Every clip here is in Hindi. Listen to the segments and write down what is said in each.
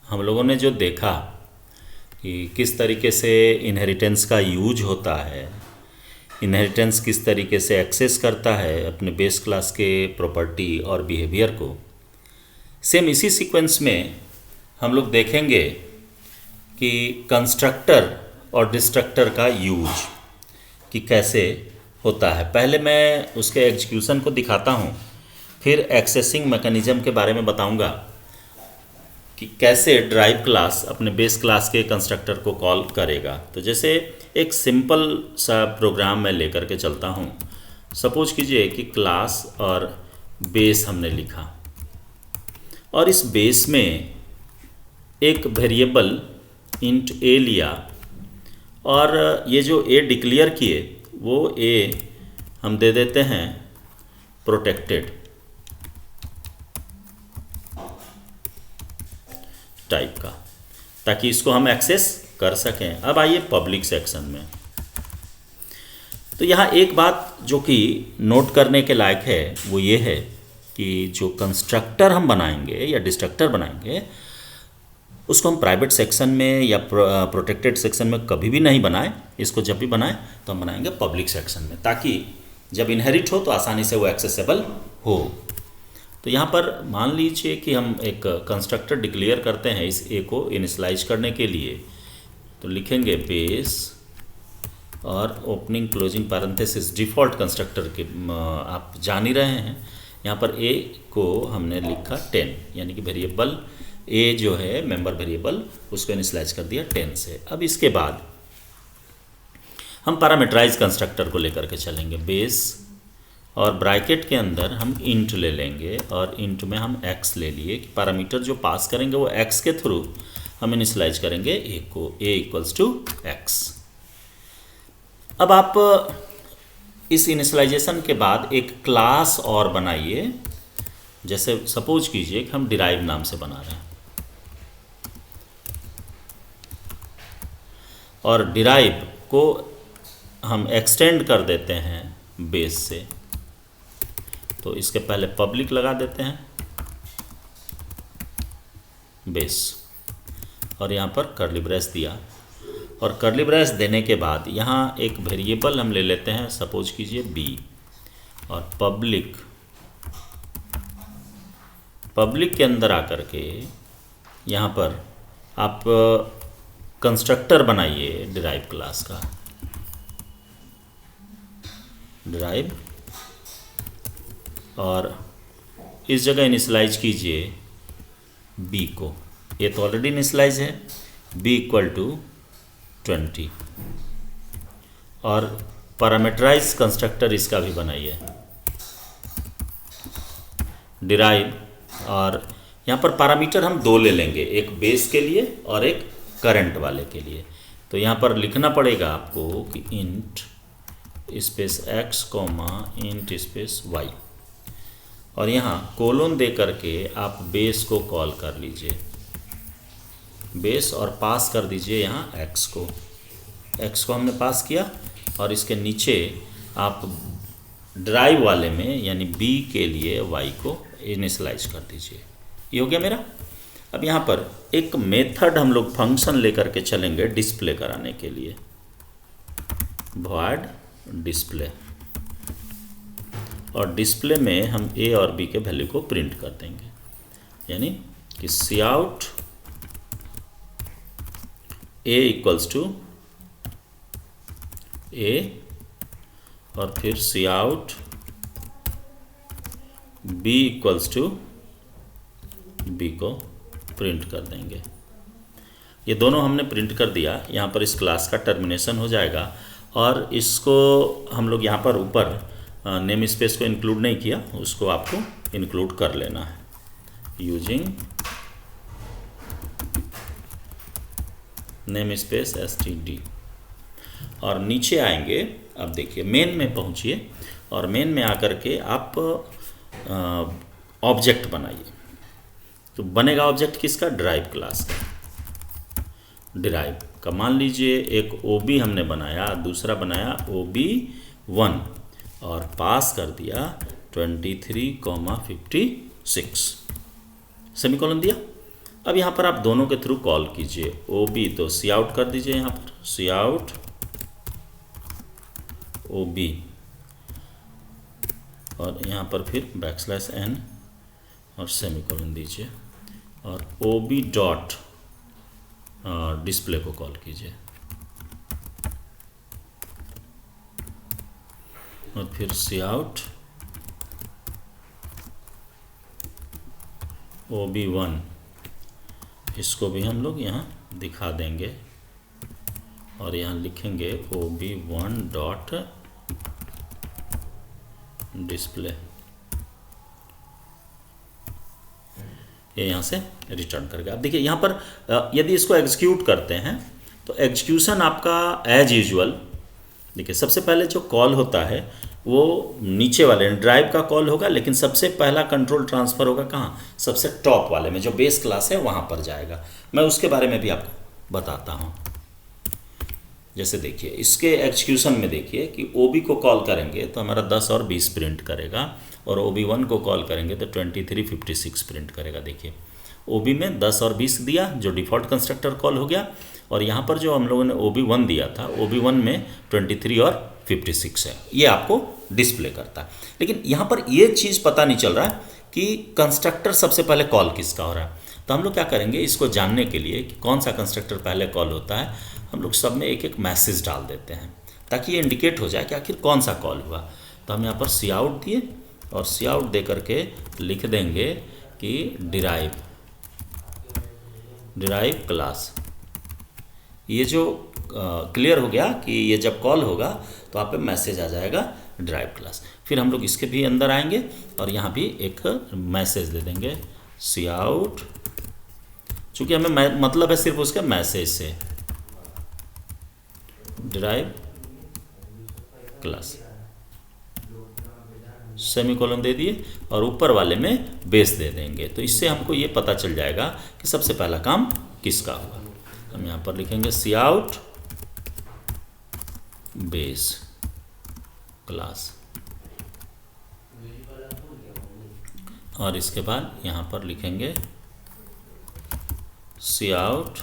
हम लोगों ने जो देखा कि किस तरीके से इनहेरिटेंस का यूज होता है, इनहेरिटेंस किस तरीके से एक्सेस करता है अपने बेस क्लास के प्रॉपर्टी और बिहेवियर को, सेम इसी सीक्वेंस में हम लोग देखेंगे कि कंस्ट्रक्टर और डिस्ट्रक्टर का यूज कि कैसे होता है। पहले मैं उसके एग्जीक्यूशन को दिखाता हूँ, फिर एक्सेसिंग मैकेनिज्म के बारे में बताऊँगा कि कैसे ड्राइव क्लास अपने बेस क्लास के कंस्ट्रक्टर को कॉल करेगा। तो जैसे एक सिंपल सा प्रोग्राम मैं लेकर के चलता हूँ। सपोज कीजिए कि क्लास और बेस हमने लिखा और इस बेस में एक वेरिएबल इंट ए लिया और ये जो ए डिक्लेयर किए वो ए हम दे देते हैं प्रोटेक्टेड टाइप का, ताकि इसको हम एक्सेस कर सकें। अब आइए पब्लिक सेक्शन में। तो यहाँ एक बात जो कि नोट करने के लायक है वो ये है कि जो कंस्ट्रक्टर हम बनाएंगे या डिस्ट्रक्टर बनाएंगे उसको हम प्राइवेट सेक्शन में या प्रोटेक्टेड सेक्शन में कभी भी नहीं बनाएं। इसको जब भी बनाएं तो हम बनाएंगे पब्लिक सेक्शन में, ताकि जब इनहेरिट हो तो आसानी से वो एक्सेसिबल हो। तो यहाँ पर मान लीजिए कि हम एक कंस्ट्रक्टर डिक्लेयर करते हैं इस ए को इनिशियलाइज करने के लिए। तो लिखेंगे बेस और opening closing parenthesis default constructor के आप जान ही रहे हैं। यहाँ पर ए को हमने लिखा 10, यानी कि वेरिएबल ए जो है मेंबर वेरिएबल उसको इनिशियलाइज कर दिया 10 से। अब इसके बाद हम पैरामीटराइज कंस्ट्रक्टर को लेकर के चलेंगे बेस और ब्रैकेट के अंदर हम इंट ले लेंगे और इंट में हम एक्स ले लिए कि पैरामीटर जो पास करेंगे वो एक्स के थ्रू हम इनिशियलाइज करेंगे ए को, ए इक्वल्स टू एक्स। अब आप इस इनिशियलाइजेशन के बाद एक क्लास और बनाइए। जैसे सपोज कीजिए कि हम डिराइव नाम से बना रहे हैं और डिराइव को हम एक्सटेंड कर देते हैं बेस से। तो इसके पहले पब्लिक लगा देते हैं बेस और यहाँ पर कर्ली ब्रेस दिया और कर्ली ब्रेस देने के बाद यहाँ एक वेरिएबल हम ले लेते हैं, सपोज कीजिए बी, और पब्लिक के अंदर आकर के यहाँ पर आप कंस्ट्रक्टर बनाइए डिराइव क्लास का, डिराइव, और इस जगह इनिशियलाइज कीजिए बी को। ये तो ऑलरेडी इनिशियलाइज है, बी इक्वल टू 20, और पैरामीटराइज कंस्ट्रक्टर इसका भी बनाइए डिराइव, और यहाँ पर पैरामीटर हम 2 ले लेंगे, एक बेस के लिए और एक करंट वाले के लिए। तो यहाँ पर लिखना पड़ेगा आपको कि int space X comma int space Y, और यहाँ कोलोन दे करके आप बेस को कॉल कर लीजिए, बेस, और पास कर दीजिए यहाँ एक्स को हमने पास किया, और इसके नीचे आप ड्राइव वाले में यानी बी के लिए वाई को इनिशियलाइज कर दीजिए। ये हो गया मेरा। अब यहाँ पर एक मेथड हम लोग फंक्शन लेकर के चलेंगे डिस्प्ले कराने के लिए, void डिस्प्ले, और डिस्प्ले में हम ए और बी के वैल्यू को प्रिंट कर देंगे, यानी कि C out A equals to A, और फिर C out B equals to B को प्रिंट कर देंगे। ये दोनों हमने प्रिंट कर दिया। यहाँ पर इस क्लास का टर्मिनेशन हो जाएगा, और इसको हम लोग यहाँ पर ऊपर नेम स्पेस को इंक्लूड नहीं किया, उसको आपको इंक्लूड कर लेना है यूजिंग नेम स्पेस std। और नीचे आएंगे, अब देखिए मेन में पहुँचिए, और मेन में आकर के आप ऑब्जेक्ट बनाइए। तो बनेगा ऑब्जेक्ट किसका? ड्राइव क्लास का। ड्राइव का मान लीजिए एक OB हमने बनाया, दूसरा बनाया OB1 और पास कर दिया 23,56 सेमीकोलन दिया। अब यहाँ पर आप दोनों के थ्रू कॉल कीजिए। ओ बी तो सी आउट कर दीजिए, यहाँ पर सी आउट ओ बी, और यहाँ पर फिर बैकस्लैश एन और सेमीकोलन दीजिए, और ओ बी डॉट डिस्प्ले को कॉल कीजिए, और फिर सी आउट ओ बी वन, इसको भी हम लोग यहाँ दिखा देंगे और यहाँ लिखेंगे O B one dot display, ये यहाँ से रिटर्न करेगा। अब देखिए यहाँ पर यदि इसको एग्जीक्यूट करते हैं तो एग्जीक्यूशन आपका एज यूजुअल, देखिए सबसे पहले जो कॉल होता है वो नीचे वाले ड्राइव का कॉल होगा, लेकिन सबसे पहला कंट्रोल ट्रांसफ़र होगा कहाँ, सबसे टॉप वाले में जो बेस क्लास है वहाँ पर जाएगा। मैं उसके बारे में भी आपको बताता हूँ। जैसे देखिए इसके एग्जीक्यूशन में देखिए कि OB को कॉल करेंगे तो हमारा 10 और 20 प्रिंट करेगा, और OB1 को कॉल करेंगे तो 23 56 प्रिंट करेगा। देखिए OB में 10 और 20 दिया जो डिफ़ॉल्ट कंस्ट्रक्टर कॉल हो गया, और यहाँ पर जो हम लोगों ने OB1 दिया था, OB1 में 23 और 56 है, ये आपको डिस्प्ले करता है। लेकिन यहाँ पर ये चीज़ पता नहीं चल रहा है कि कंस्ट्रक्टर सबसे पहले कॉल किसका हो रहा है। तो हम लोग क्या करेंगे, इसको जानने के लिए कि कौन सा कंस्ट्रक्टर पहले कॉल होता है, हम लोग सब में एक एक मैसेज डाल देते हैं ताकि ये इंडिकेट हो जाए कि आखिर कौन सा कॉल हुआ। तो हम यहाँ पर सी आउट दिए और सी आउट दे करके लिख देंगे कि डिराइव क्लास। ये जो क्लियर हो गया कि ये जब कॉल होगा तो आप पे मैसेज आ जाएगा डिराइव क्लास। फिर हम लोग इसके भी अंदर आएंगे और यहाँ भी एक मैसेज दे देंगे सी आउट, चूँकि हमें मतलब है सिर्फ उसके मैसेज से डिराइव क्लास, सेमीकोलन दे दिए और ऊपर वाले में बेस दे देंगे। तो इससे हमको ये पता चल जाएगा कि सबसे पहला काम किसका हुआ। हम यहाँ पर लिखेंगे सी आउट बेस क्लास, और इसके बाद यहाँ पर लिखेंगे सी आउट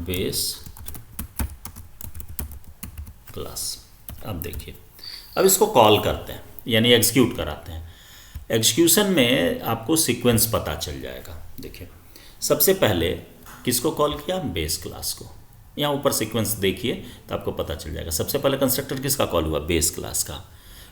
बेस क्लास। अब देखिए अब इसको कॉल करते हैं यानी एग्जीक्यूट कराते हैं। एग्जीक्यूशन में आपको सीक्वेंस पता चल जाएगा। देखिए सबसे पहले किसको कॉल किया, बेस क्लास को। यहाँ ऊपर सीक्वेंस देखिए तो आपको पता चल जाएगा। सबसे पहले कंस्ट्रक्टर किसका कॉल हुआ, बेस क्लास का,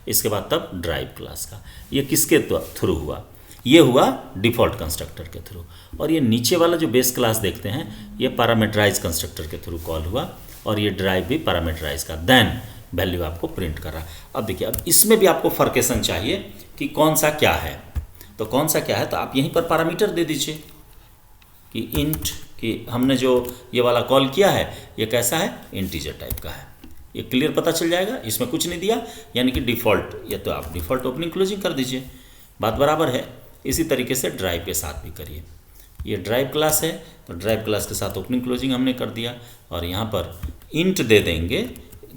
इसके बाद तब ड्राइव क्लास का। ये किसके थ्रू हुआ, ये हुआ डिफ़ॉल्ट कंस्ट्रक्टर के थ्रू। और ये नीचे वाला जो बेस क्लास देखते हैं ये पैरामीटराइज कंस्ट्रक्टर के थ्रू कॉल हुआ, और ये ड्राइव भी पैरामीटराइज का, देन वैल्यू आपको प्रिंट कर रहा है। अब देखिए अब इसमें भी आपको फर्केशन चाहिए कि कौन सा क्या है। तो कौन सा क्या है, तो आप यहीं पर पैरामीटर दे दीजिए कि इंट, कि हमने जो ये वाला कॉल किया है ये कैसा है, इंटीजर टाइप का है। ये क्लियर पता चल जाएगा, इसमें कुछ नहीं दिया यानी कि डिफ़ॉल्ट, या तो आप डिफ़ॉल्ट ओपनिंग क्लोजिंग कर दीजिए, बात बराबर है। इसी तरीके से ड्राइव के साथ भी करिए। ये ड्राइव क्लास है तो ड्राइव क्लास के साथ ओपनिंग क्लोजिंग हमने कर दिया, और यहाँ पर इंट दे देंगे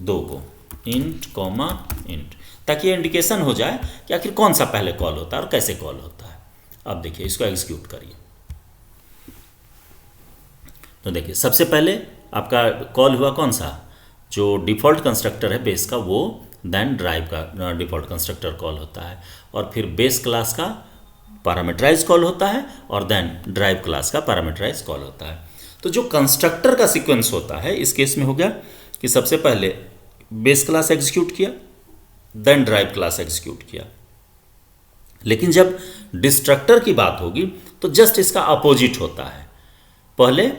2 को, इंट कॉमा इंट, ताकि ये इंडिकेशन हो जाए कि आखिर कौन सा पहले कॉल होता है और कैसे कॉल होता है। अब देखिए इसको एग्जीक्यूट करिए। तो देखिए सबसे पहले आपका कॉल हुआ कौन सा, जो डिफ़ॉल्ट कंस्ट्रक्टर है बेस का वो, देन ड्राइव का डिफ़ॉल्ट कंस्ट्रक्टर कॉल होता है, और फिर बेस क्लास का पैरामीटराइज कॉल होता है, और देन ड्राइव क्लास का पैरामीटराइज कॉल होता है। तो जो कंस्ट्रक्टर का सीक्वेंस होता है इस केस में हो गया कि सबसे पहले बेस क्लास एग्जीक्यूट किया, देन ड्राइव क्लास एग्जीक्यूट किया। लेकिन जब डिस्ट्रक्टर की बात होगी तो जस्ट इसका अपोजिट होता है। पहले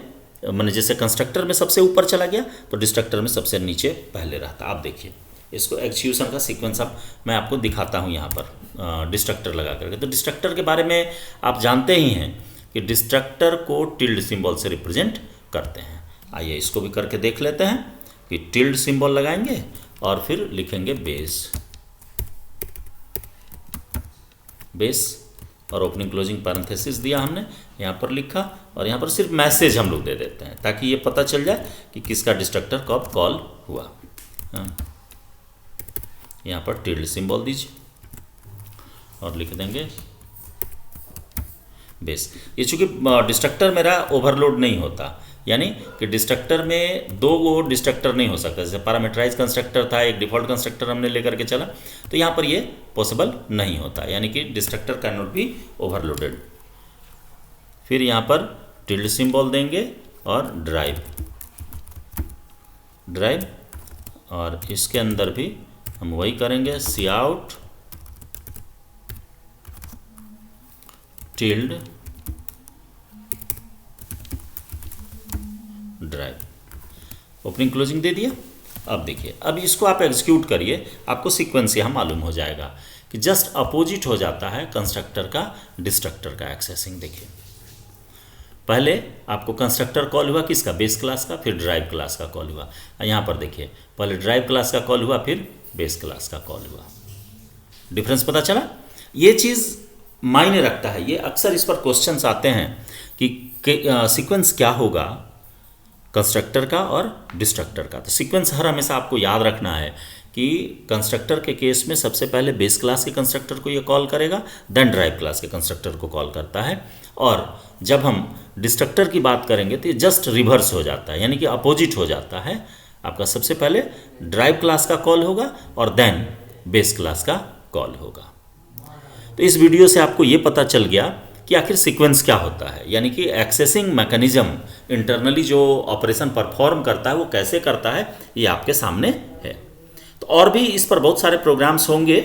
मैंने जैसे कंस्ट्रक्टर में सबसे ऊपर चला गया तो डिस्ट्रक्टर में सबसे नीचे पहले रहता। आप देखिए इसको एग्जीक्यूशन का सीक्वेंस अब मैं आपको दिखाता हूँ यहाँ पर डिस्ट्रक्टर लगा करके। तो डिस्ट्रक्टर के बारे में आप जानते ही हैं कि डिस्ट्रक्टर को टिल्ड सिंबल से रिप्रेजेंट करते हैं। आइए इसको भी करके देख लेते हैं कि टिल्ड सिंबल लगाएंगे और फिर लिखेंगे बेस और ओपनिंग क्लोजिंग पैरेंथेसिस दिया हमने, यहाँ पर लिखा, और यहाँ पर सिर्फ मैसेज हम लोग दे देते हैं ताकि ये पता चल जाए कि किसका डिस्ट्रक्टर कब कॉल हुआ। यहाँ पर टिल्ड सिंबल दीजिए और लिख देंगे बेस। ये चूँकि डिस्ट्रक्टर मेरा ओवरलोड नहीं होता, यानी कि डिस्ट्रक्टर में दो वो डिस्ट्रक्टर नहीं हो सकता। जैसे पैरामीटराइज कंस्ट्रक्टर था, एक डिफ़ॉल्ट कंस्ट्रक्टर हमने लेकर के चला, तो यहाँ पर ये पॉसिबल नहीं होता, यानी कि destructor can not be overloaded. फिर यहाँ पर टिल्ड सिंबल देंगे और ड्राइव, और इसके अंदर भी हम वही करेंगे, C out tilde drive, opening closing दे दिया। अब देखिए, अब इसको आप एग्जीक्यूट करिए, आपको सीक्वेंस यहाँ मालूम हो जाएगा कि जस्ट अपोजिट हो जाता है कंस्ट्रक्टर का डिस्ट्रक्टर का एक्सेसिंग। देखिए, पहले आपको कंस्ट्रक्टर कॉल हुआ किसका, बेस क्लास का, फिर ड्राइव क्लास का कॉल हुआ। यहाँ पर देखिए, पहले ड्राइव क्लास का कॉल हुआ, फिर बेस क्लास का कॉल हुआ। डिफरेंस पता चला? ये चीज़ मायने रखता है, ये अक्सर इस पर क्वेश्चंस आते हैं कि सीक्वेंस क्या होगा कंस्ट्रक्टर का और डिस्ट्रक्टर का। तो सीक्वेंस हर हमेशा आपको याद रखना है कि कंस्ट्रक्टर के केस में सबसे पहले बेस क्लास के कंस्ट्रक्टर को ये कॉल करेगा, देन ड्राइव क्लास के कंस्ट्रक्टर को कॉल करता है, और जब हम डिस्ट्रक्टर की बात करेंगे तो ये जस्ट रिवर्स हो जाता है, यानी कि अपोजिट हो जाता है। आपका सबसे पहले ड्राइव क्लास का कॉल होगा और देन बेस क्लास का कॉल होगा। तो इस वीडियो से आपको ये पता चल गया कि आखिर सीक्वेंस क्या होता है, यानी कि एक्सेसिंग मैकेनिज्म इंटरनली जो ऑपरेशन परफॉर्म करता है वो कैसे करता है, ये आपके सामने है। तो और भी इस पर बहुत सारे प्रोग्राम्स होंगे,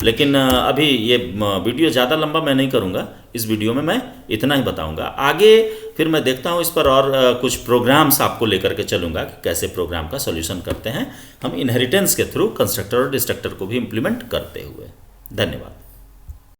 लेकिन अभी ये वीडियो ज़्यादा लंबा मैं नहीं करूँगा। इस वीडियो में मैं इतना ही बताऊँगा। आगे फिर मैं देखता हूँ इस पर और कुछ प्रोग्राम्स आपको लेकर के चलूँगा कि कैसे प्रोग्राम का सॉल्यूशन करते हैं हम इनहेरिटेंस के थ्रू कंस्ट्रक्टर और डिस्ट्रक्टर को भी इम्प्लीमेंट करते हुए। धन्यवाद।